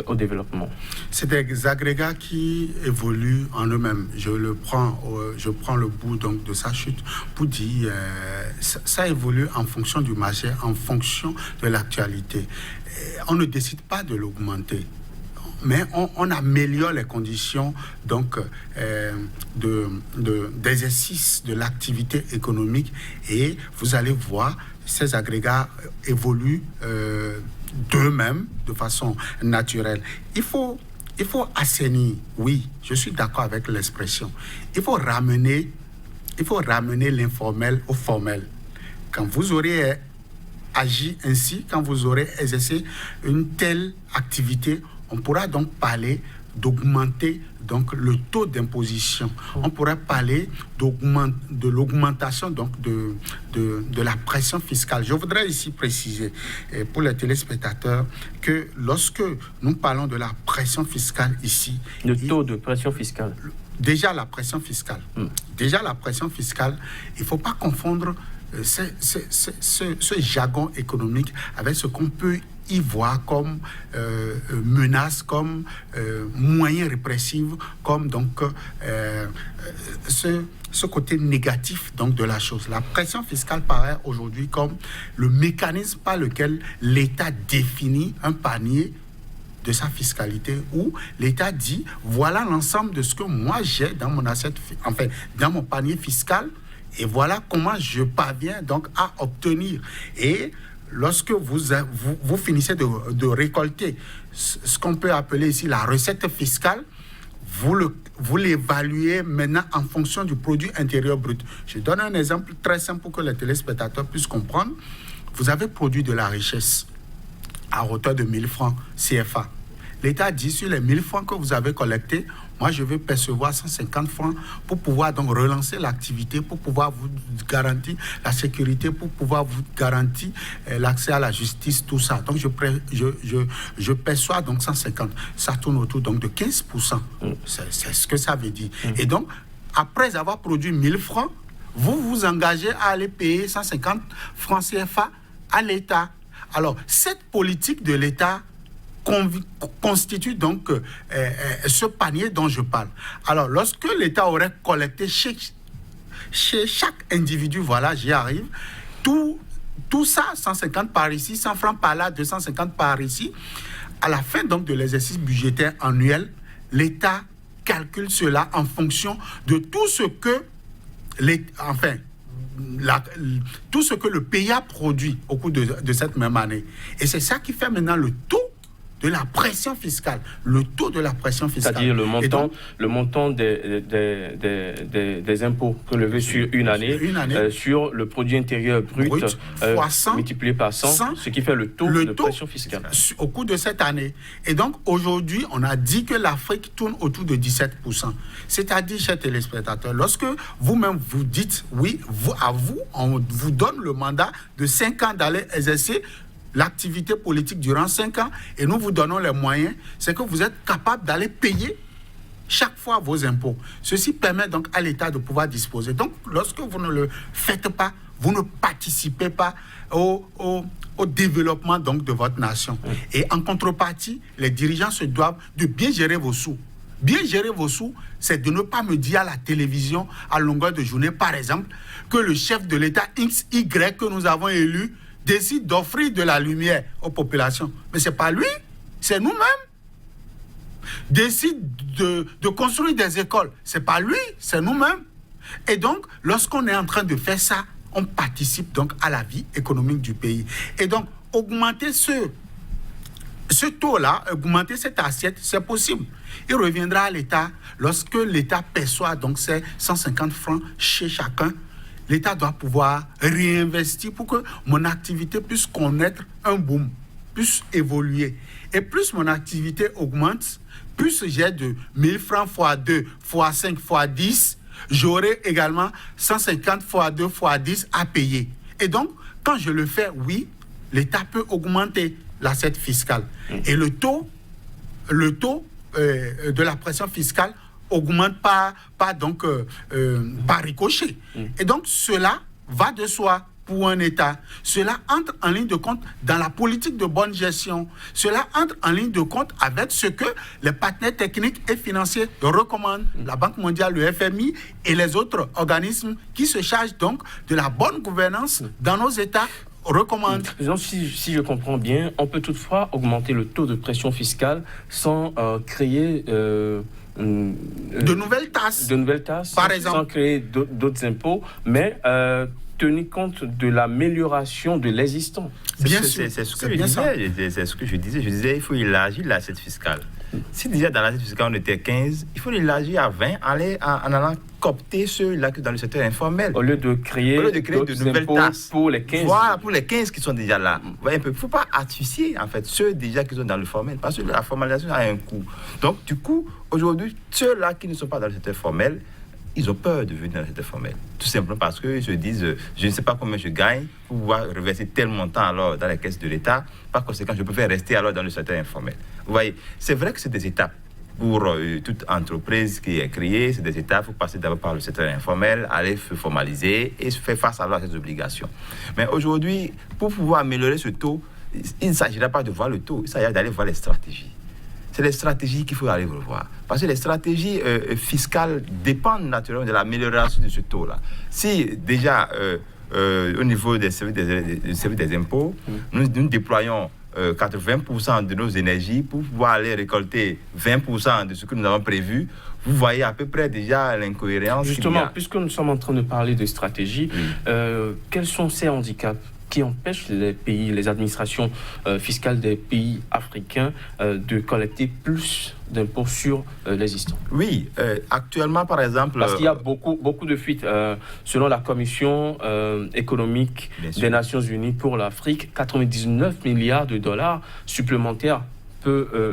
au développement? C'est des agrégats qui évoluent en eux-mêmes. Je prends le bout donc de sa chute pour dire ça évolue en fonction du marché, en fonction de l'actualité. On ne décide pas de l'augmenter, mais on améliore les conditions donc d'exercice de l'activité économique, et vous allez voir ces agrégats évoluent d'eux-mêmes de façon naturelle. Il faut assainir, oui, je suis d'accord avec l'expression. Il faut ramener l'informel au formel. Quand vous aurez agi ainsi, quand vous aurez exercé une telle activité, on pourra donc parler d'augmenter donc le taux d'imposition. On pourrait parler de l'augmentation donc de la pression fiscale. Je voudrais ici préciser pour les téléspectateurs que lorsque nous parlons de la pression fiscale ici, le taux de pression fiscale. Déjà la pression fiscale. Déjà la pression fiscale, il ne faut pas confondre ce jargon économique avec ce qu'on peut y voir comme menace, comme moyen répressif, comme donc ce côté négatif donc de la chose. La pression fiscale paraît aujourd'hui comme le mécanisme par lequel l'État définit un panier de sa fiscalité, où l'État dit voilà l'ensemble de ce que moi j'ai dans mon assiette, enfin dans mon panier fiscal, et voilà comment je parviens donc à obtenir. Et lorsque vous finissez de récolter ce qu'on peut appeler ici la recette fiscale, vous l'évaluez maintenant en fonction du produit intérieur brut. Je donne un exemple très simple pour que les téléspectateurs puissent comprendre. Vous avez produit de la richesse à hauteur de 1000 francs CFA. L'État dit sur les 1000 francs que vous avez collectés, moi je veux percevoir 150 francs pour pouvoir donc relancer l'activité, pour pouvoir vous garantir la sécurité, pour pouvoir vous garantir l'accès à la justice, tout ça. Donc je perçois donc 150. Ça tourne autour donc de 15%. C'est ce que ça veut dire. Et donc, après avoir produit 1000 francs, vous vous engagez à aller payer 150 francs CFA à l'État. Alors, cette politique de l'État constitue donc ce panier dont je parle. Alors, lorsque l'État aurait collecté chez chaque individu, voilà, j'y arrive, tout ça, 150 par ici, 100 francs par là, 250 par ici, à la fin donc de l'exercice budgétaire annuel, l'État calcule cela en fonction de tout ce que tout ce que le pays a produit au cours de cette même année. Et c'est ça qui fait maintenant le taux de la pression fiscale. Le taux de la pression fiscale. C'est-à-dire le montant des impôts prélevés sur une année sur le produit intérieur brut fois 100, multiplié par 100, ce qui fait le taux de pression fiscale. Au cours de cette année. Et donc, aujourd'hui, on a dit que l'Afrique tourne autour de 17%. C'est-à-dire, chers téléspectateurs, lorsque vous-même vous dites, oui, on vous donne le mandat de 5 ans d'aller exercer l'activité politique durant 5 ans et nous vous donnons les moyens, c'est que vous êtes capable d'aller payer chaque fois vos impôts. Ceci permet donc à l'État de pouvoir disposer. Donc, lorsque vous ne le faites pas, vous ne participez pas au développement donc de votre nation. Et en contrepartie, les dirigeants se doivent de bien gérer vos sous. Bien gérer vos sous, c'est de ne pas me dire à la télévision à longueur de journée, par exemple, que le chef de l'État XY que nous avons élu décide d'offrir de la lumière aux populations. Mais ce n'est pas lui, c'est nous-mêmes. Décide de construire des écoles. Ce n'est pas lui, c'est nous-mêmes. Et donc, lorsqu'on est en train de faire ça, on participe donc à la vie économique du pays. Et donc, augmenter ce taux-là, augmenter cette assiette, c'est possible. Il reviendra à l'État, lorsque l'État perçoit donc ces 150 francs chez chacun, l'État doit pouvoir réinvestir pour que mon activité puisse connaître un boom, puisse évoluer. Et plus mon activité augmente, plus j'ai de 1000 francs x 2, x 5, x 10, j'aurai également 150 x 2, x 10 à payer. Et donc, quand je le fais, oui, l'État peut augmenter l'assiette fiscale. Et le taux de la pression fiscale augmente par ricochet. Et donc, cela va de soi pour un État. Cela entre en ligne de compte dans la politique de bonne gestion. Cela entre en ligne de compte avec ce que les partenaires techniques et financiers recommandent, la Banque mondiale, le FMI et les autres organismes qui se chargent donc de la bonne gouvernance dans nos États recommandent. Si je comprends bien, on peut toutefois augmenter le taux de pression fiscale sans créer de nouvelles tasses. Par exemple. Sans créer d'autres impôts, mais tenir compte de l'amélioration de l'existant. Bien sûr. C'est ce que je disais. Je disais, il faut élargir l'assiette fiscale. Si déjà dans l'assiette fiscale on était 15, il faut l'élargir à 20 en allant coopter ceux-là dans le secteur informel. Au lieu de créer de nouvelles tasses pour les 15. Voilà, pour les 15 qui sont déjà là. Il ne faut pas asphyxier en fait ceux déjà qui sont dans le formel, parce que la formalisation a un coût. Donc du coup, aujourd'hui, ceux-là qui ne sont pas dans le secteur formel, ils ont peur de venir dans le secteur formel. Tout simplement parce qu'ils se disent, je ne sais pas combien je gagne pour pouvoir reverser tel montant alors dans la caisse de l'État. Par conséquent, je préfère rester alors dans le secteur informel. Vous voyez, c'est vrai que c'est des étapes. Pour toute entreprise qui est créée, c'est des étapes. Il faut passer d'abord par le secteur informel, aller se formaliser et se faire face à ces obligations. Mais aujourd'hui, pour pouvoir améliorer ce taux, il ne s'agira pas de voir le taux, il s'agira d'aller voir les stratégies. C'est les stratégies qu'il faut aller revoir. Parce que les stratégies fiscales dépendent naturellement de l'amélioration de ce taux-là. Si déjà, au niveau des services des impôts, nous déployons 80% de nos énergies pour pouvoir aller récolter 20% de ce que nous avons prévu, vous voyez à peu près déjà l'incohérence. Justement, puisque nous sommes en train de parler de stratégie, quels sont ces handicaps qui empêchent les pays, les administrations fiscales des pays africains de collecter plus d'impôts sur l'existant? Oui, actuellement par exemple... Parce qu'il y a beaucoup de fuites. Selon la Commission économique des Nations Unies pour l'Afrique, 99 milliards de dollars supplémentaires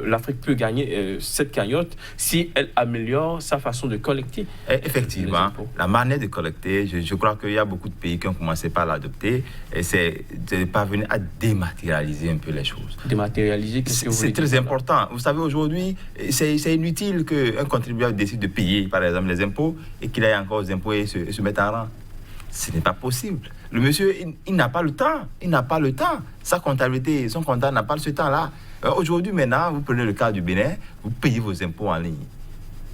l'Afrique peut gagner cette cagnotte si elle améliore sa façon de collecter. Effectivement, la manière de collecter, je crois qu'il y a beaucoup de pays qui ont commencé par l'adopter, et c'est de parvenir à dématérialiser un peu les choses. Dématérialiser, qu'est-ce que vous voulez dire? C'est très important. Vous savez, aujourd'hui, c'est inutile qu'un contribuable décide de payer, par exemple, les impôts, et qu'il aille encore aux impôts et se mette en rang. Ce n'est pas possible. Le monsieur, il n'a pas le temps. Il n'a pas le temps. Sa comptabilité, son comptable n'a pas ce temps-là. Aujourd'hui, maintenant, vous prenez le cas du Bénin, vous payez vos impôts en ligne.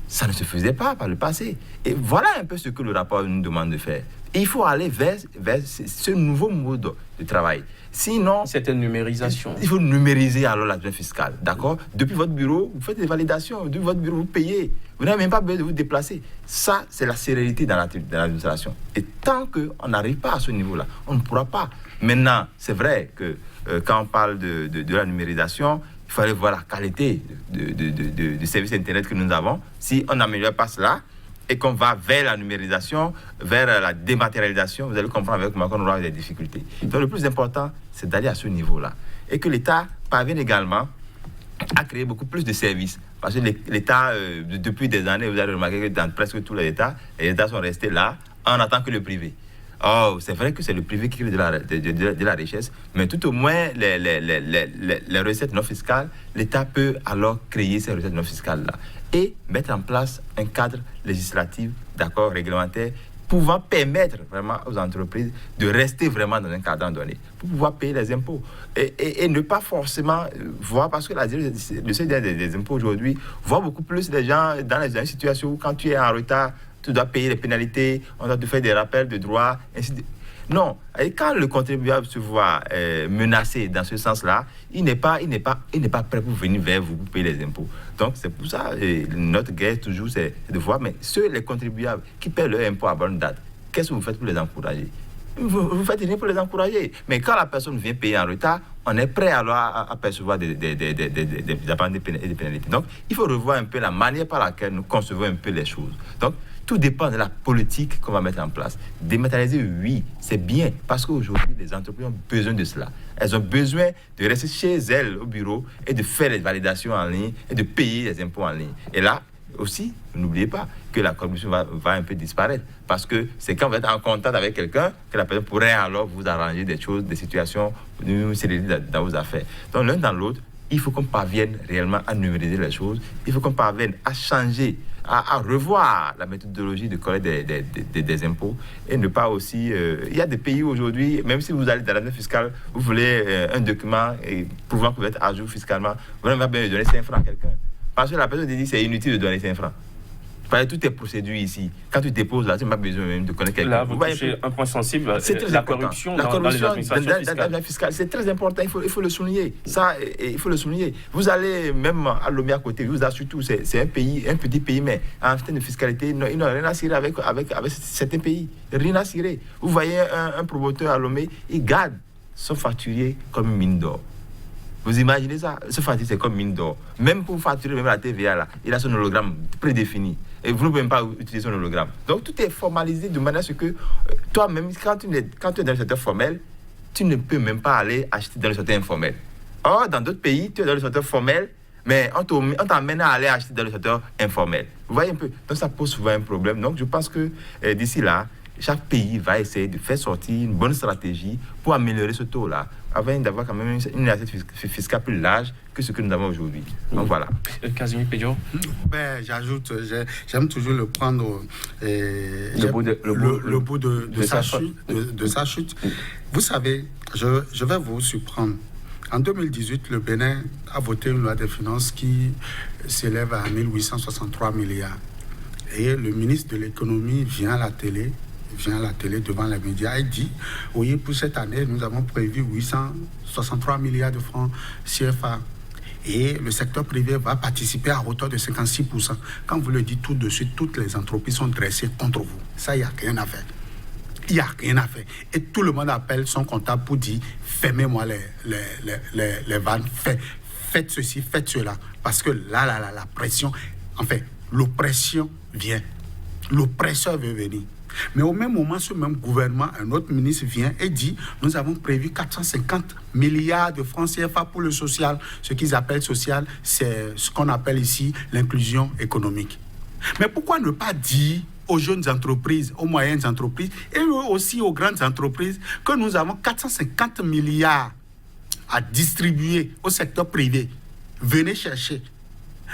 Ça ne se faisait pas par le passé. Et voilà un peu ce que le rapport nous demande de faire. Et il faut aller vers ce nouveau mode de travail. Sinon... C'est une numérisation. Il faut numériser alors l'administration fiscale, d'accord? Depuis votre bureau, vous faites des validations. Depuis votre bureau, vous payez. Vous n'avez même pas besoin de vous déplacer. Ça, c'est la sérénité dans l'administration. Et tant qu'on n'arrive pas à ce niveau-là, on ne pourra pas. Maintenant, c'est vrai que quand on parle de la numérisation, il fallait voir la qualité du service Internet que nous avons. Si on n'améliore pas cela et qu'on va vers la numérisation, vers la dématérialisation, vous allez comprendre avec moi qu'on aura des difficultés. Donc le plus important, c'est d'aller à ce niveau-là. Et que l'État parvienne également à créer beaucoup plus de services. Parce que l'État, depuis des années, vous avez remarqué que dans presque tous les États sont restés là en attendant que le privé. Oh, c'est vrai que c'est le privé qui crée de la richesse, mais tout au moins, les recettes non fiscales, l'État peut alors créer ces recettes non fiscales-là et mettre en place un cadre législatif, d'accord, réglementaire, pouvant permettre vraiment aux entreprises de rester vraiment dans un cadre donné, pour pouvoir payer les impôts. Et ne pas forcément voir, parce que le CDR des impôts aujourd'hui voit beaucoup plus les gens dans les situations où quand tu es en retard, tu dois payer les pénalités, on doit te faire des rappels de droits, ainsi de... Non, et quand le contribuable se voit menacé dans ce sens-là, il n'est pas prêt pour venir vers vous pour payer les impôts. Donc c'est pour ça, notre guerre toujours, c'est de voir, mais les contribuables qui paient leurs impôts à bonne date, qu'est-ce que vous faites pour les encourager? Vous faites rien pour les encourager. Mais quand la personne vient payer en retard, on est prêt alors à percevoir des amendes et des pénalités. Donc il faut revoir un peu la manière par laquelle nous concevons un peu les choses. Donc tout dépend de la politique qu'on va mettre en place. Dématérialiser, oui, c'est bien, parce qu'aujourd'hui, les entreprises ont besoin de cela. Elles ont besoin de rester chez elles au bureau et de faire les validations en ligne et de payer les impôts en ligne. Et là, aussi, n'oubliez pas que la corruption va un peu disparaître, parce que c'est quand vous êtes en contact avec quelqu'un que la personne pourrait alors vous arranger des choses, des situations, dans vos affaires. Donc, l'un dans l'autre, il faut qu'on parvienne réellement à numériser les choses, il faut qu'on parvienne à changer, à revoir la méthodologie de collecte des impôts, et ne pas aussi... il y a des pays aujourd'hui, même si vous allez dans l'administration fiscale, vous voulez un document prouvant que vous êtes à jour fiscalement, vous n'avez pas besoin de donner 5 francs à quelqu'un. Parce que la personne dit que c'est inutile de donner 5 francs. Parce que tout est procédure ici. Quand tu déposes là, tu n'as pas besoin même de connaître quelqu'un. Là, vous touchez un point sensible, c'est la corruption dans les administrations fiscales. C'est très important, il faut le souligner. Ça, il faut le souligner. Vous allez même à Lomé à côté, vous assure tout, c'est un petit pays, mais en termes de fiscalité, ils n'ont rien à cirer avec certains pays. Rien à cirer. Vous voyez un promoteur à Lomé, il garde son facturier comme une mine d'or. Vous imaginez ça? Ce facture, c'est comme mine d'or. Même pour facturer même la TVA, là, il a son hologramme prédéfini. Et vous ne pouvez même pas utiliser son hologramme. Donc, tout est formalisé de manière à ce que toi-même, quand tu es dans le secteur formel, tu ne peux même pas aller acheter dans le secteur informel. Or, dans d'autres pays, tu es dans le secteur formel, mais on t'emmène à aller acheter dans le secteur informel. Vous voyez un peu? Donc, ça pose souvent un problème. Donc, je pense que d'ici là, chaque pays va essayer de faire sortir une bonne stratégie pour améliorer ce taux-là, afin d'avoir quand même une assiette fiscale plus large que ce que nous avons aujourd'hui. Donc voilà. Casimir Pédio. J'ajoute, j'aime toujours le prendre le bout de sa chute. Vous savez, je vais vous surprendre. En 2018, le Bénin a voté une loi des finances qui s'élève à 1863 milliards. Et le ministre de l'économie vient à la télé devant les médias et dit, oui, pour cette année, nous avons prévu 863 milliards de francs CFA. Et le secteur privé va participer à hauteur de 56%. Quand vous le dites tout de suite, toutes les entreprises sont dressées contre vous. Ça, il n'y a rien à faire. Il n'y a rien à faire. Et tout le monde appelle son comptable pour dire, fermez-moi les vannes, faites ceci, faites cela. Parce que là, la pression, en fait, l'oppression vient. L'oppresseur veut venir. Mais au même moment, ce même gouvernement, un autre ministre vient et dit « Nous avons prévu 450 milliards de francs CFA pour le social. » Ce qu'ils appellent social, c'est ce qu'on appelle ici l'inclusion économique. Mais pourquoi ne pas dire aux jeunes entreprises, aux moyennes entreprises et aussi aux grandes entreprises que nous avons 450 milliards à distribuer au secteur privé? Venez chercher.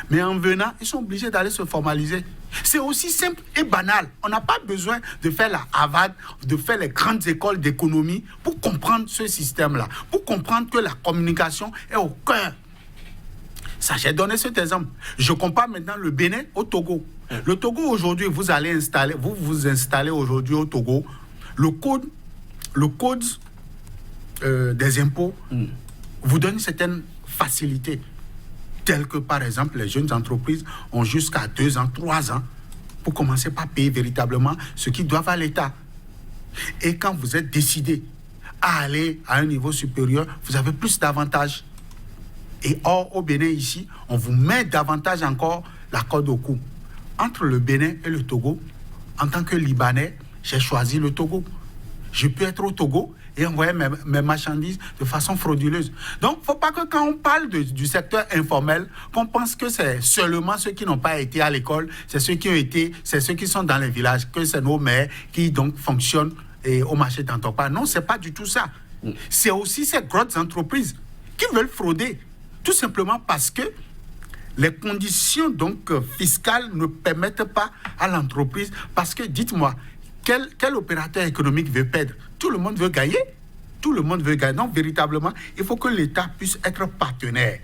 Mais en venant, ils sont obligés d'aller se formaliser. C'est aussi simple et banal. On n'a pas besoin de faire la Harvard, de faire les grandes écoles d'économie pour comprendre ce système-là, pour comprendre que la communication est au cœur. Ça, j'ai donné cet exemple. Je compare maintenant le Bénin au Togo. Le Togo, aujourd'hui, vous vous installez aujourd'hui au Togo. Le code des impôts vous donne certaines facilités. Telles que, par exemple, les jeunes entreprises ont jusqu'à 2 ans, 3 ans pour commencer par payer véritablement ce qu'ils doivent à l'État. Et quand vous êtes décidé à aller à un niveau supérieur, vous avez plus d'avantages. Et or, au Bénin, ici, on vous met davantage encore la corde au cou. Entre le Bénin et le Togo, en tant que Libanais, j'ai choisi le Togo. Je peux être au Togo et envoyer mes marchandises de façon frauduleuse. Donc, il ne faut pas que quand on parle du secteur informel, qu'on pense que c'est seulement ceux qui n'ont pas été à l'école, c'est ceux qui sont dans les villages, que c'est nos mères qui donc fonctionnent au marché d'Antokpa. Non, ce n'est pas du tout ça. C'est aussi ces grosses entreprises qui veulent frauder, tout simplement parce que les conditions donc fiscales ne permettent pas à l'entreprise. Parce que, dites-moi, quel opérateur économique veut perdre? Tout le monde veut gagner. Tout le monde veut gagner. Donc, véritablement, il faut que l'État puisse être partenaire.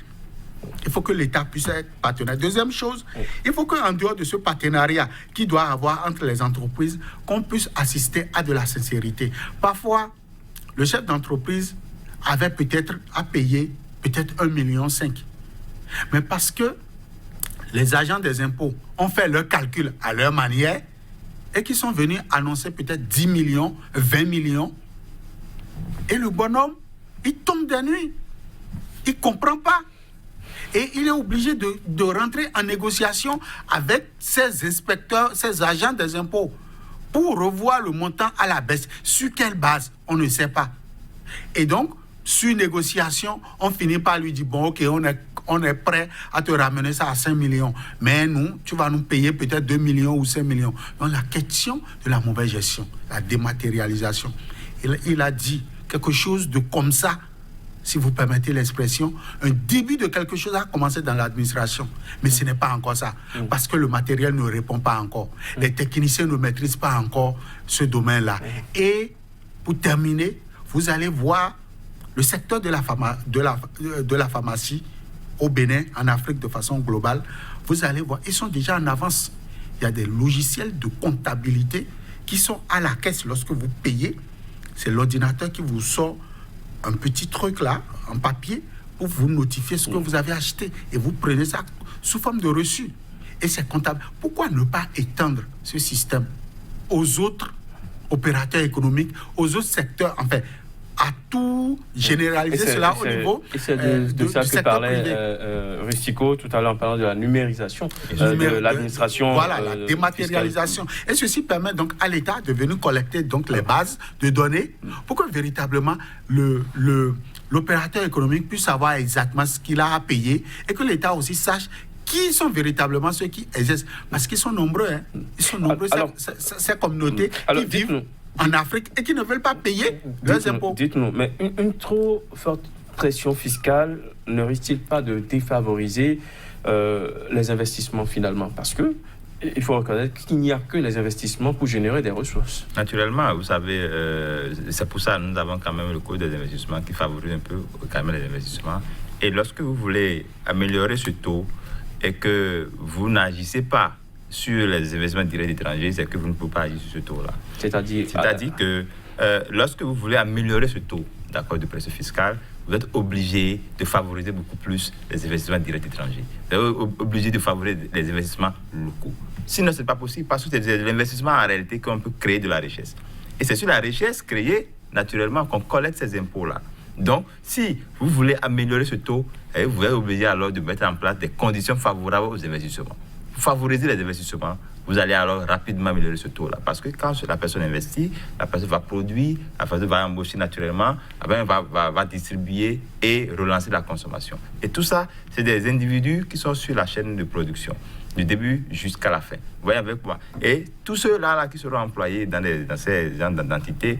Il faut que l'État puisse être partenaire. Deuxième chose, il faut qu'en dehors de ce partenariat qu'il doit avoir entre les entreprises, qu'on puisse assister à de la sincérité. Parfois, le chef d'entreprise avait peut-être à payer peut-être 1,5 million. Mais parce que les agents des impôts ont fait leurs calculs à leur manière, et qui sont venus annoncer peut-être 10 millions, 20 millions. Et le bonhomme, il tombe des nuits. Il ne comprend pas. Et il est obligé de rentrer en négociation avec ses inspecteurs, ses agents des impôts, pour revoir le montant à la baisse. Sur quelle base? On ne sait pas. Et donc, sur négociation, on finit par lui dire, bon, ok, on est prêt à te ramener ça à 5 millions. Mais nous, tu vas nous payer peut-être 2 millions ou 5 millions. Donc la question de la mauvaise gestion, la dématérialisation, il a dit quelque chose de comme ça, si vous permettez l'expression, un début de quelque chose a commencé dans l'administration. Mais ce n'est pas encore ça, parce que le matériel ne répond pas encore. Les techniciens ne maîtrisent pas encore ce domaine-là. Et pour terminer, vous allez voir le secteur de la pharmacie au Bénin, en Afrique de façon globale, vous allez voir, ils sont déjà en avance. Il y a des logiciels de comptabilité qui sont à la caisse lorsque vous payez. C'est l'ordinateur qui vous sort un petit truc là, en papier, pour vous notifier ce que vous avez acheté. Et vous prenez ça sous forme de reçu. Et c'est comptable. Pourquoi ne pas étendre ce système aux autres opérateurs économiques, aux autres secteurs, enfin, à tout généraliser cela au niveau de ça que parlait Rustico tout à l'heure en parlant de la numérisation de l'administration. Voilà, la dématérialisation. Et ceci permet donc à l'État de venir collecter donc les bases de données pour que véritablement l'opérateur économique puisse savoir exactement ce qu'il a à payer et que l'État aussi sache qui sont véritablement ceux qui exercent. Parce qu'ils sont nombreux. Hein. Ils sont nombreux, ces communautés qui vivent en Afrique et qui ne veulent pas payer leurs impôts. Dites-nous, mais une trop forte pression fiscale ne risque-t-il pas de défavoriser les investissements finalement? Parce que il faut reconnaître qu'il n'y a que les investissements pour générer des ressources. Naturellement, vous savez, c'est pour ça que nous avons quand même le code des investissements qui favorise un peu quand même les investissements. Et lorsque vous voulez améliorer ce taux et que vous n'agissez pas sur les investissements directs étrangers, c'est que vous ne pouvez pas agir sur ce taux-là. C'est-à-dire que lorsque vous voulez améliorer ce taux d'accord de pression fiscale, vous êtes obligé de favoriser beaucoup plus les investissements directs étrangers. Vous êtes obligé de favoriser les investissements locaux. Sinon, ce n'est pas possible parce que c'est de l'investissement en réalité qu'on peut créer de la richesse. Et c'est sur la richesse créée, naturellement, qu'on collecte ces impôts-là. Donc, si vous voulez améliorer ce taux, vous êtes obligé alors de mettre en place des conditions favorables aux investissements. pour favoriser les investissements, vous allez alors rapidement améliorer ce taux-là. Parce que quand la personne investit, la personne va produire, la personne va embaucher naturellement, va distribuer et relancer la consommation. Et tout ça, c'est des individus qui sont sur la chaîne de production, du début jusqu'à la fin. Vous voyez avec moi. Et tous ceux-là qui seront employés dans ces genres d'entités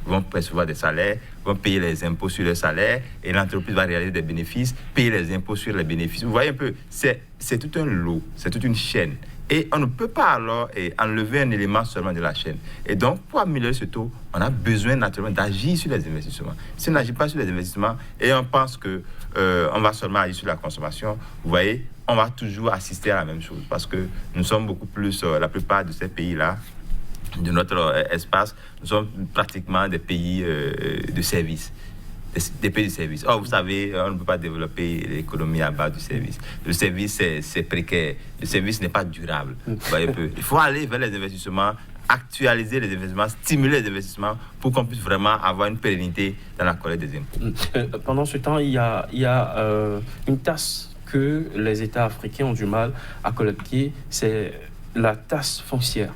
vont percevoir des salaires, vont payer les impôts sur les salaires, et l'entreprise va réaliser des bénéfices, payer les impôts sur les bénéfices. Vous voyez un peu, c'est tout un lot, c'est toute une chaîne. Et on ne peut pas alors enlever un élément seulement de la chaîne. Et donc, pour améliorer ce taux, on a besoin naturellement d'agir sur les investissements. Si on n'agit pas sur les investissements et on pense qu'on va seulement agir sur la consommation, vous voyez, on va toujours assister à la même chose. Parce que nous sommes beaucoup plus, la plupart de ces pays-là, de notre espace, nous sommes pratiquement des pays de services. Des pays de service. Or, vous savez, on ne peut pas développer l'économie à base du service. Le service, c'est précaire. Le service n'est pas durable. Vous voyez un peu. Il faut aller vers les investissements, actualiser les investissements, stimuler les investissements pour qu'on puisse vraiment avoir une pérennité dans la collecte des impôts. Pendant ce temps, il y a une taxe que les États africains ont du mal à collecter, c'est la taxe foncière.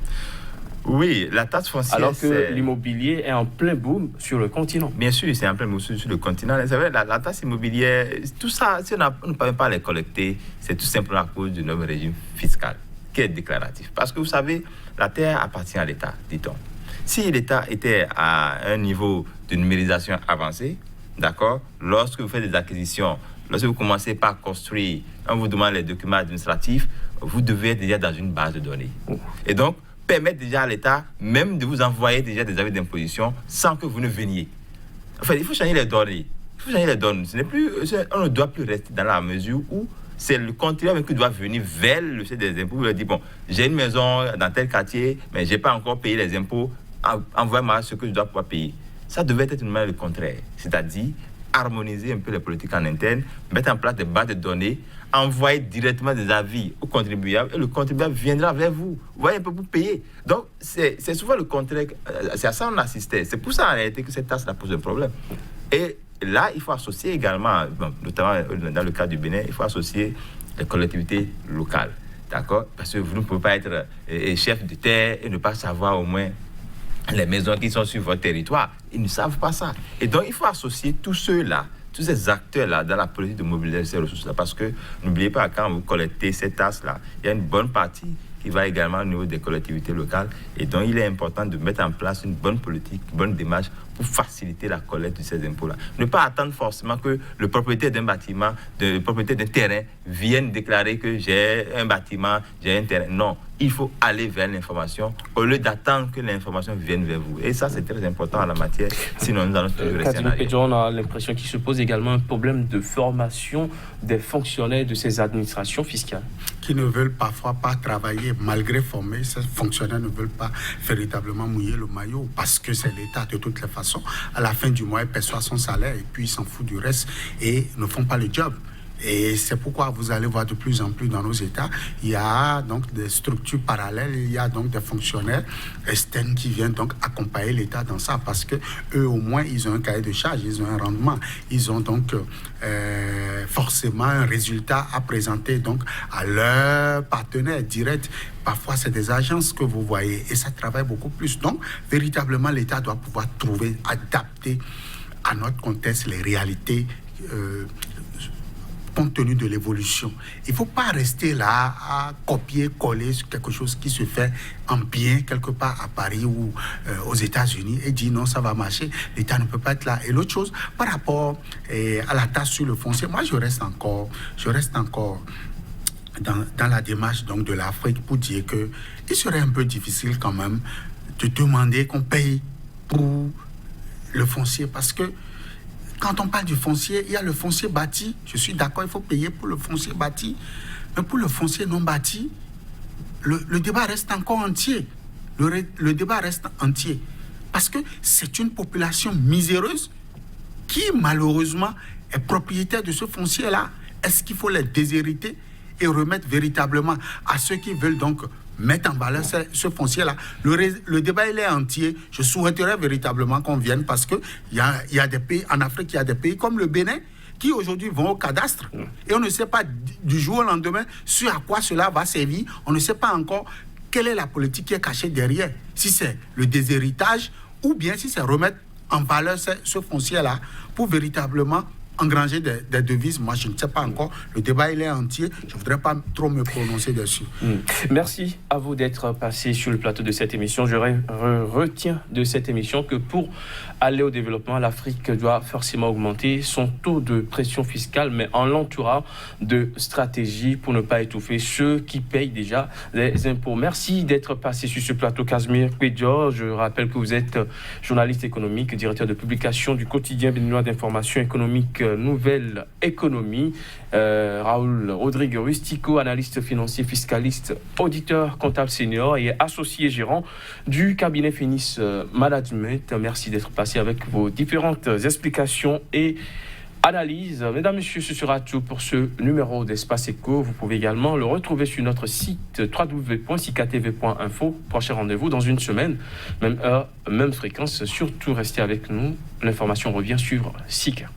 Oui, la taxe foncière. Alors que l'immobilier est en plein boom sur le continent. Bien sûr, c'est en plein boom sur le continent. C'est vrai, la taxe immobilière, tout ça, si on ne peut pas les collecter, c'est tout simplement à cause du nouveau régime fiscal qui est déclaratif. Parce que vous savez, la terre appartient à l'État, dit-on. Si l'État était à un niveau de numérisation avancé, d'accord, lorsque vous faites des acquisitions, lorsque vous commencez par construire, on vous demande les documents administratifs, vous devez être déjà dans une base de données. Et donc, permettre déjà à l'État même de vous envoyer déjà des avis d'imposition sans que vous ne veniez. Enfin, il faut changer les données. Il faut changer les données. On ne doit plus rester dans la mesure où c'est le contribuable qui doit venir vers le chef des impôts. Il leur dit, bon, j'ai une maison dans tel quartier, mais je n'ai pas encore payé les impôts. Envoie-moi ce que je dois pouvoir payer. Ça devait être une manière le contraire. C'est-à-dire harmoniser un peu les politiques en interne, mettre en place des bases de données, envoyer directement des avis au contribuable et le contribuable viendra vers vous. Vous voyez un peu pour payer. Donc, c'est souvent le contraire. C'est à ça qu'on assistait. C'est pour ça en réalité que cette taxe-là pose un problème. Et là, il faut associer également, notamment dans le cas du Bénin, il faut associer les collectivités locales. D'accord? Parce que vous ne pouvez pas être chef de terre et ne pas savoir au moins les maisons qui sont sur votre territoire. Ils ne savent pas ça. Et donc, il faut associer tous ceux-là, tous ces acteurs-là dans la politique de mobilisation de ces ressources-là. Parce que n'oubliez pas, quand vous collectez ces tasses-là, il y a une bonne partie qui va également au niveau des collectivités locales. Et donc, il est important de mettre en place une bonne politique, une bonne démarche pour faciliter la collecte de ces impôts-là. Ne pas attendre forcément que le propriétaire d'un bâtiment, le propriétaire d'un terrain vienne déclarer que j'ai un bâtiment, j'ai un terrain. Non, il faut aller vers l'information au lieu d'attendre que l'information vienne vers vous. Et ça, c'est très important en la matière, sinon nous allons toujours rester en arrière. On a l'impression qu'il se pose également un problème de formation des fonctionnaires de ces administrations fiscales. Qui ne veulent parfois pas travailler, malgré formés, ces fonctionnaires ne veulent pas véritablement mouiller le maillot, parce que c'est l'État de toutes les façons. À la fin du mois, il perçoit son salaire et puis il s'en fout du reste et ne font pas le job. Et c'est pourquoi vous allez voir de plus en plus dans nos États, il y a donc des structures parallèles, il y a donc des fonctionnaires externes qui viennent donc accompagner l'État dans ça, parce que eux au moins ils ont un cahier de charge, ils ont un rendement, ils ont donc forcément un résultat à présenter donc à leurs partenaires directs. Parfois c'est des agences que vous voyez et ça travaille beaucoup plus. Donc véritablement l'État doit pouvoir trouver, adapter à notre contexte les réalités compte tenu de l'évolution. Il ne faut pas rester là à copier-coller sur quelque chose qui se fait en bien quelque part à Paris ou aux États-Unis et dire non, ça va marcher. L'État ne peut pas être là. Et l'autre chose, par rapport à la taxe sur le foncier, moi je reste encore dans la démarche donc, de l'Afrique pour dire qu'il serait un peu difficile quand même de demander qu'on paye pour le foncier parce que quand on parle du foncier, il y a le foncier bâti. Je suis d'accord, il faut payer pour le foncier bâti. Mais pour le foncier non bâti, le débat reste encore entier. Le débat reste entier. Parce que c'est une population miséreuse qui, malheureusement, est propriétaire de ce foncier-là. Est-ce qu'il faut les déshériter et remettre véritablement à ceux qui veulent donc mettre en valeur ce foncier-là? Le débat, il est entier. Je souhaiterais véritablement qu'on vienne parce qu'il y a des pays, en Afrique, il y a des pays comme le Bénin qui aujourd'hui vont au cadastre et on ne sait pas du jour au lendemain sur à quoi cela va servir. On ne sait pas encore quelle est la politique qui est cachée derrière. Si c'est le déshéritage ou bien si c'est remettre en valeur ce foncier-là pour véritablement engranger des devises. Moi, je ne sais pas encore. Le débat, il est entier. Je ne voudrais pas trop me prononcer dessus. Merci à vous d'être passé sur le plateau de cette émission. Je retiens de cette émission que pour aller au développement, l'Afrique doit forcément augmenter son taux de pression fiscale, mais en l'entourant de stratégies pour ne pas étouffer ceux qui payent déjà les impôts. Merci d'être passé sur ce plateau, Casimir Kouedjor. Je rappelle que vous êtes journaliste économique, directeur de publication du quotidien béninois d'information économique Nouvelle Économie. Raoul Rodrigue Rustico, analyste financier, fiscaliste, auditeur comptable senior et associé gérant du cabinet Finis Management. Merci d'être passé avec vos différentes explications et analyses. Mesdames, Messieurs, ce sera tout pour ce numéro d'Espace Éco. Vous pouvez également le retrouver sur notre site www.sikatv.info. Prochain rendez-vous dans une semaine, même heure, même fréquence. Surtout, restez avec nous. L'information revient sur SICA.